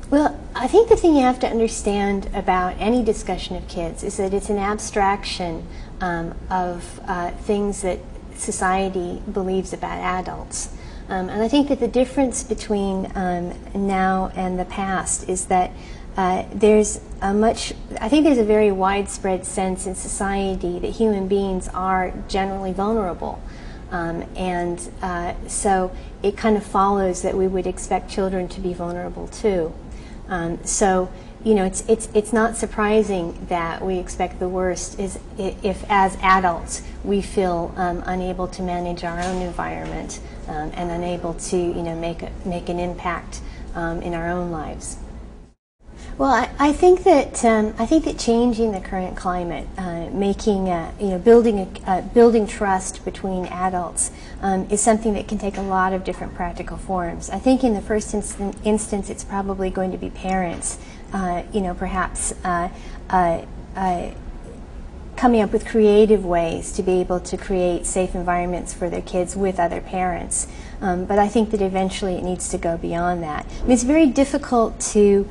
Well, I think the thing you have to understand about any discussion of kids is that it's an abstraction of things that society believes about adults. And I think that the difference between now and the past is that I think there's a very widespread sense in society that human beings are generally vulnerable. So it kind of follows that we would expect children to be vulnerable too. So, you know, it's not surprising that we expect the worst if as adults we feel unable to manage our own environment and unable to, you know, make an impact in our own lives. Well, I think that changing the current climate, building trust between adults is something that can take a lot of different practical forms. I think in the first instance, it's probably going to be parents, perhaps coming up with creative ways to be able to create safe environments for their kids with other parents. But I think that eventually it needs to go beyond that. I mean, it's very difficult to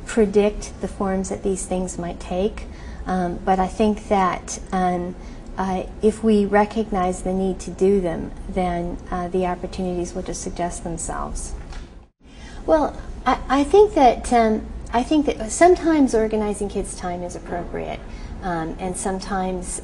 predict the forms that these things might take, but I think that if we recognize the need to do them, then the opportunities will just suggest themselves. Well, I think that sometimes organizing kids' time is appropriate, and sometimes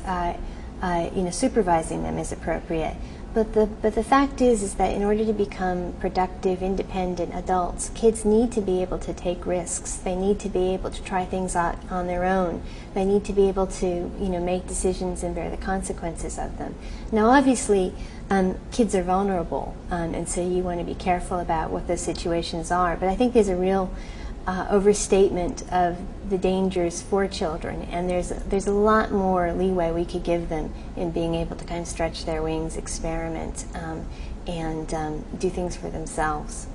supervising them is appropriate. But the fact is that in order to become productive, independent adults, kids need to be able to take risks. They need to be able to try things out on their own. They need to be able to, make decisions and bear the consequences of them. Now, obviously, kids are vulnerable, and so you want to be careful about what those situations are. But I think there's a real overstatement of the dangers for children, and there's a lot more leeway we could give them in being able to kind of stretch their wings, experiment, and do things for themselves.